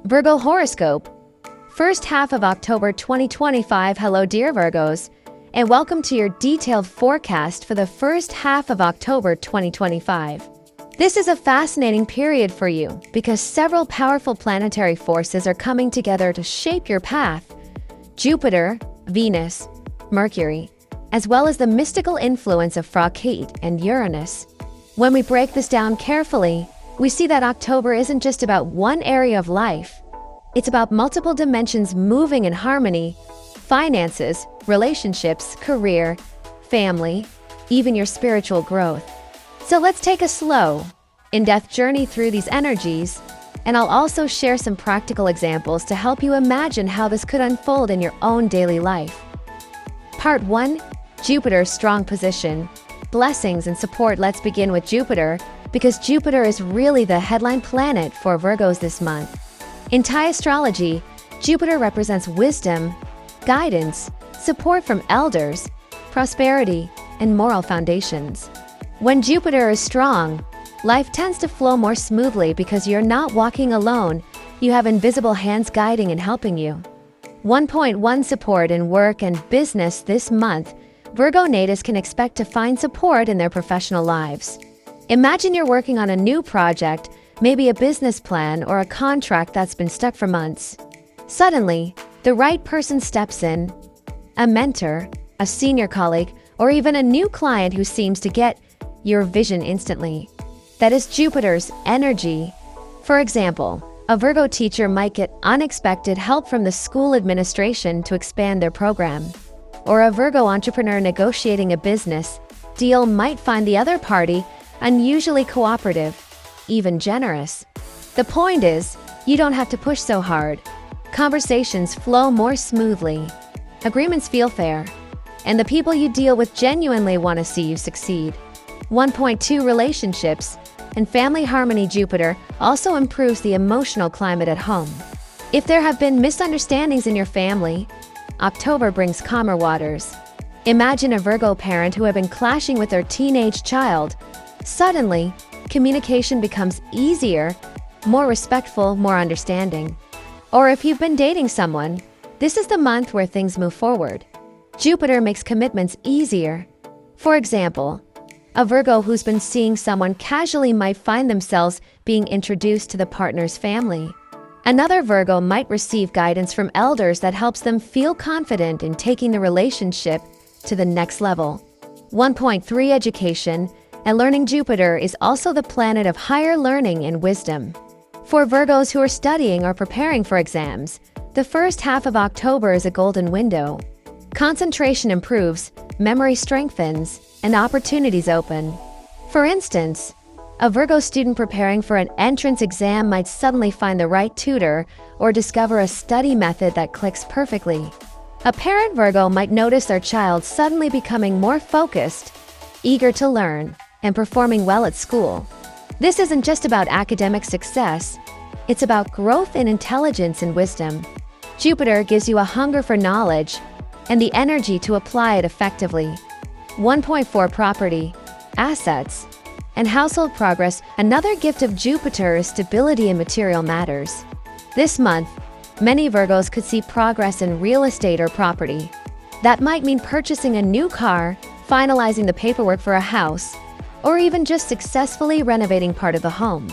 Virgo Horoscope. First half of October 2025. Hello dear Virgos, and welcome to your detailed forecast for the first half of October 2025. This is a fascinating period for you because several powerful planetary forces are coming together to shape your path. Jupiter, Venus, Mercury, as well as the mystical influence of Phracate and Uranus. When we break this down carefully, we see that October isn't just about one area of life. It's about multiple dimensions moving in harmony: finances, relationships, career, family, even your spiritual growth. So let's take a slow, in-depth journey through these energies, and I'll also share some practical examples to help you imagine how this could unfold in your own daily life. Part 1. Jupiter's strong position. Blessings and support. Let's begin with Jupiter, because Jupiter is really the headline planet for Virgos this month. In thaiastrology, Jupiter represents wisdom, guidance, support from elders, prosperity, and moral foundations. When Jupiter is strong, life tends to flow more smoothly because you're not walking alone. You have invisible hands guiding and helping you. 1.1 Support in work and business. This month, Virgo natives can expect to find support in their professional lives. Imagine you're working on a new project, maybe a business plan or a contract that's been stuck for months. Suddenly, the right person steps in: a mentor, a senior colleague, or even a new client who seems to get your vision instantly. That is Jupiter's energy. For example, a Virgo teacher might get unexpected help from the school administration to expand their program. Or a Virgo entrepreneur negotiating a business deal might find the other party unusually cooperative, even generous. The point is, you don't have to push so hard. Conversations flow more smoothly. Agreements feel fair. And the people you deal with genuinely want to see you succeed. 1.2 Relationships and family harmony. Jupiter also improves the emotional climate at home. If there have been misunderstandings in your family, October brings calmer waters. Imagine a Virgo parent who had been clashing with their teenage child. Suddenly, communication becomes easier, more respectful, more understanding. Or if you've been dating someone, this is the month where things move forward. Jupiter makes commitments easier. For example, a Virgo who's been seeing someone casually might find themselves being introduced to the partner's family. Another Virgo might receive guidance from elders that helps them feel confident in taking the relationship to the next level. 1.3 Education and learning. Jupiter is also the planet of higher learning and wisdom. For Virgos who are studying or preparing for exams, the first half of October is a golden window. Concentration improves, memory strengthens, and opportunities open. For instance, a Virgo student preparing for an entrance exam might suddenly find the right tutor or discover a study method that clicks perfectly. A parent Virgo might notice their child suddenly becoming more focused, eager to learn, and performing well at school. This isn't just about academic success, it's about growth in intelligence and wisdom. Jupiter gives you a hunger for knowledge and the energy to apply it effectively. 1.4 Property, assets, and household progress. Another gift of Jupiter is stability in material matters. This month, many Virgos could see progress in real estate or property. That might mean purchasing a new car, finalizing the paperwork for a house, or even just successfully renovating part of the home.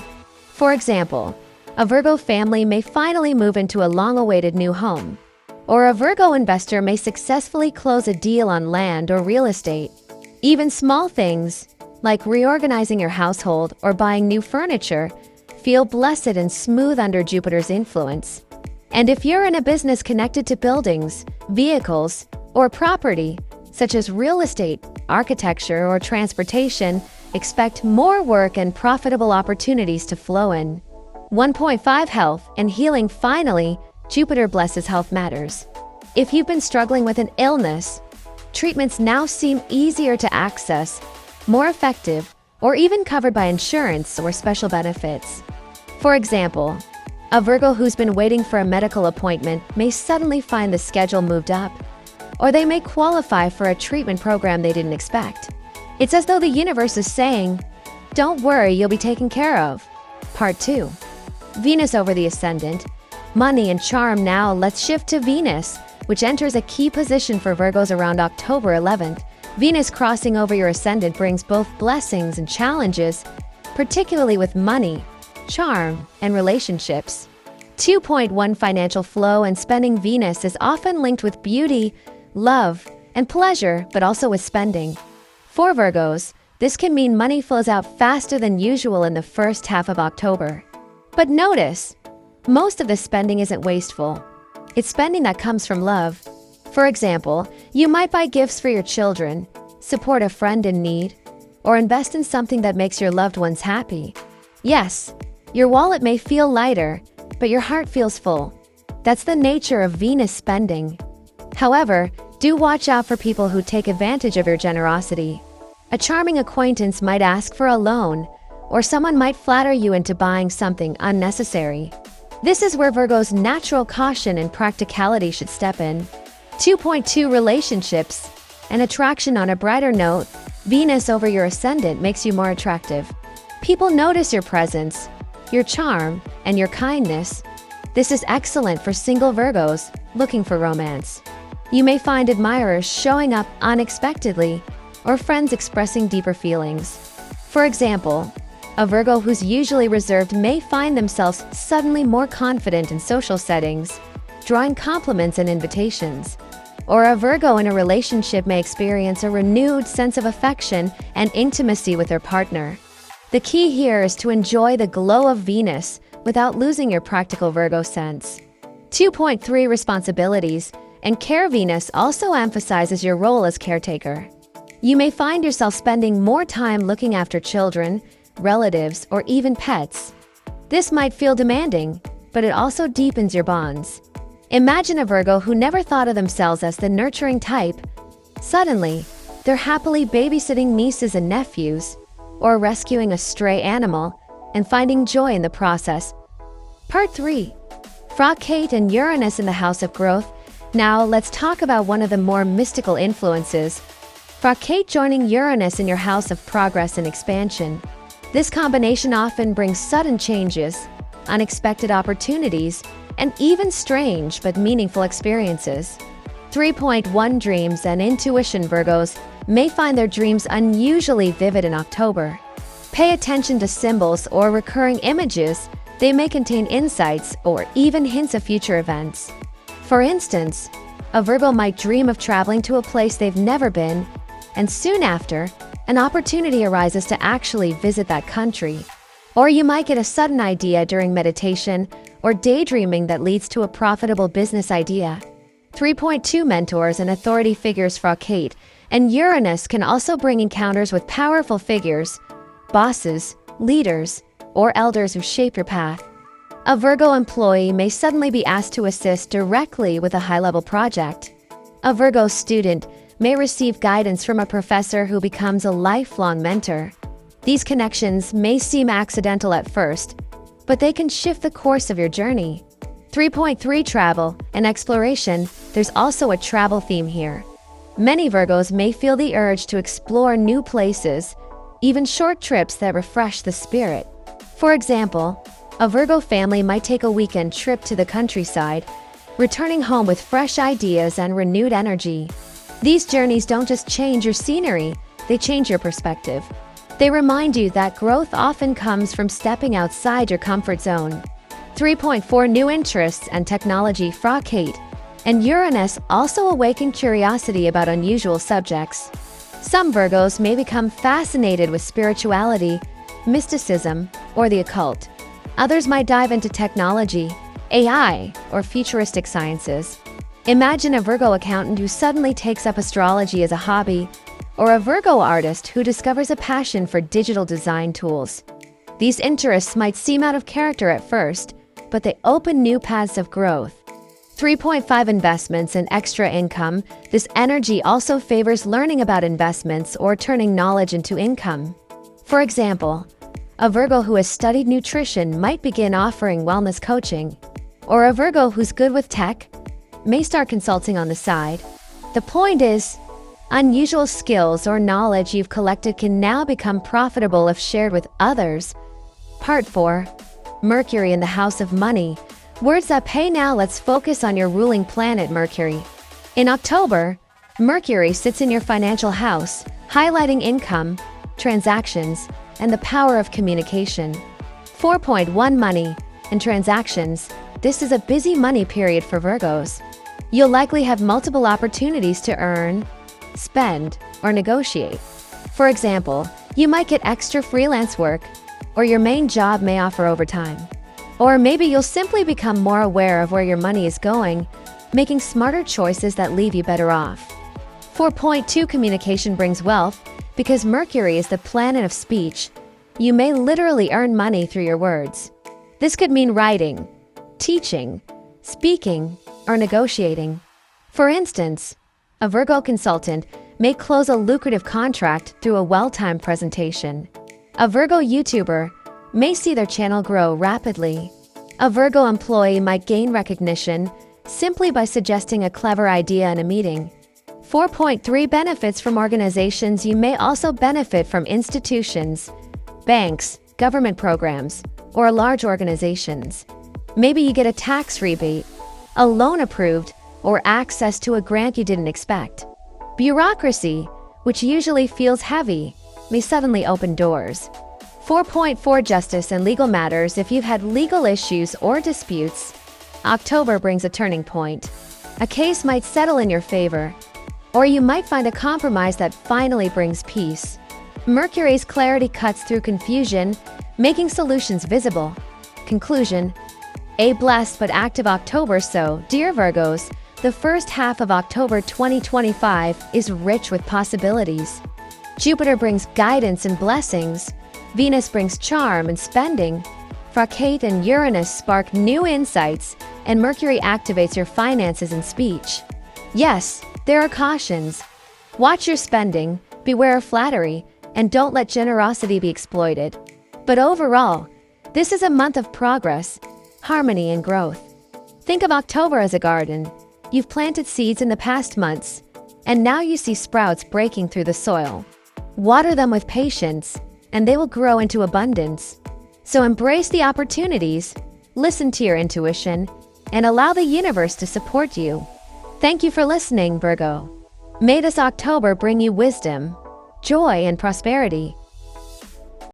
For example, a Virgo family may finally move into a long-awaited new home. Or a Virgo investor may successfully close a deal on land or real estate. Even small things, like reorganizing your household or buying new furniture, feel blessed and smooth under Jupiter's influence. And if you're in a business connected to buildings, vehicles, or property, such as real estate, architecture, or transportation, expect more work and profitable opportunities to flow in. 1.5 Health and healing. Finally, Jupiter blesses health matters. If you've been struggling with an illness, treatments now seem easier to access, more effective, or even covered by insurance or special benefits. For example, a Virgo who's been waiting for a medical appointment may suddenly find the schedule moved up, or they may qualify for a treatment program they didn't expect. It's as though the universe is saying, "Don't worry, you'll be taken care of." Part 2. Venus over the ascendant. money and charm. Now let's shift to Venus, which enters a key position for Virgos around October 11th. Venus crossing over your ascendant brings both blessings and challenges, particularly with money, charm, and relationships. 2.1 Financial flow and spending. Venus is often linked with beauty, love, and pleasure, but also with spending. For Virgos, this can mean money flows out faster than usual in the first half of October. But notice, most of this spending isn't wasteful. It's spending that comes from love. For example, you might buy gifts for your children, support a friend in need, or invest in something that makes your loved ones happy. Yes, your wallet may feel lighter, but your heart feels full. That's the nature of Venus spending. However, do watch out for people who take advantage of your generosity. A charming acquaintance might ask for a loan, or someone might flatter you into buying something unnecessary. This is where Virgo's natural caution and practicality should step in. 2.2 Relationships and attraction. On a brighter note, Venus over your ascendant makes you more attractive. People notice your presence, your charm, and your kindness. This is excellent for single Virgos looking for romance. You may find admirers showing up unexpectedly, or friends expressing deeper feelings. For example, a Virgo who's usually reserved may find themselves suddenly more confident in social settings, drawing compliments and invitations. Or a Virgo in a relationship may experience a renewed sense of affection and intimacy with their partner. The key here is to enjoy the glow of Venus without losing your practical Virgo sense. 2.3 Responsibilities and care. Venus also emphasizes your role as caretaker. You may find yourself spending more time looking after children, relatives, or even pets. This might feel demanding, but it also deepens your bonds. Imagine a Virgo who never thought of themselves as the nurturing type. Suddenly, they're happily babysitting nieces and nephews, or rescuing a stray animal, and finding joy in the process. Part 3. Kate and Uranus in the House of Growth. Now, let's talk about one of the more mystical influences. Kate joining Uranus in your house of progress and expansion. This combination often brings sudden changes, unexpected opportunities, and even strange but meaningful experiences. 3.1 Dreams and intuition. Virgos may find their dreams unusually vivid in October. Pay attention to symbols or recurring images. They may contain insights or even hints of future events. For instance, a Virgo might dream of traveling to a place they've never been, and soon after, an opportunity arises to actually visit that country. Or you might get a sudden idea during meditation or daydreaming that leads to a profitable business idea. 3.2 Mentors and authority figures. Kate and Uranus can also bring encounters with powerful figures, bosses, leaders, or elders who shape your path. A Virgo employee may suddenly be asked to assist directly with a high-level project. A Virgo student may receive guidance from a professor who becomes a lifelong mentor. These connections may seem accidental at first, but they can shift the course of your journey. 3.3 Travel and exploration. There's also a travel theme here. Many Virgos may feel the urge to explore new places, even short trips that refresh the spirit. For example, a Virgo family might take a weekend trip to the countryside, returning home with fresh ideas and renewed energy. These journeys don't just change your scenery, they change your perspective. They remind you that growth often comes from stepping outside your comfort zone. 3.4 New interests and technology. Kate and Uranus also awaken curiosity about unusual subjects. Some Virgos may become fascinated with spirituality, mysticism, or the occult. Others might dive into technology, AI, or futuristic sciences. Imagine a Virgo accountant who suddenly takes up astrology as a hobby, or a Virgo artist who discovers a passion for digital design tools. These interests might seem out of character at first, but they open new paths of growth. 3.5 Investments and extra income. This energy also favors learning about investments or turning knowledge into income. For example, a Virgo who has studied nutrition might begin offering wellness coaching, or a Virgo who's good with tech may start consulting on the side. The point is, unusual skills or knowledge you've collected can now become profitable if shared with others. Part 4. Mercury in the House of Money. Words up. Hey, now let's focus on your ruling planet, Mercury. In October, Mercury sits in your financial house, highlighting income, transactions, and the power of communication. 4.1 Money and transactions. This is a busy money period for Virgos. You'll likely have multiple opportunities to earn, spend, or negotiate. For example, you might get extra freelance work, or your main job may offer overtime. Or maybe you'll simply become more aware of where your money is going, making smarter choices that leave you better off. 4.2 Communication brings wealth. Because Mercury is the planet of speech, you may literally earn money through your words. This could mean writing, teaching, speaking, or negotiating. For instance, a Virgo consultant may close a lucrative contract through a well-timed presentation. A Virgo YouTuber may see their channel grow rapidly. A Virgo employee might gain recognition simply by suggesting a clever idea in a meeting. 4.3 Benefits from organizations. You may also benefit from institutions, banks, government programs, or large organizations. Maybe you get a tax rebate, a loan approved, or access to a grant you didn't expect. Bureaucracy, which usually feels heavy, may suddenly open doors. 4.4 Justice and legal matters. If you've had legal issues or disputes, October brings a turning point. A case might settle in your favor, or you might find a compromise that finally brings peace. Mercury's clarity cuts through confusion, making solutions visible. Conclusion: a blessed but active October. So, dear Virgos, the first half of October 2025 is rich with possibilities. Jupiter brings guidance and blessings. Venus brings charm and spending. Fracate and Uranus spark new insights, and Mercury activates your finances and speech. Yes, there are cautions. Watch your spending, beware of flattery, and don't let generosity be exploited. But overall, this is a month of progress, harmony, and growth. Think of October as a garden. You've planted seeds in the past months, and now you see sprouts breaking through the soil. Water them with patience, and they will grow into abundance. So embrace the opportunities, listen to your intuition, and allow the universe to support you. Thank you for listening, Virgo. May this October bring you wisdom, joy, and prosperity.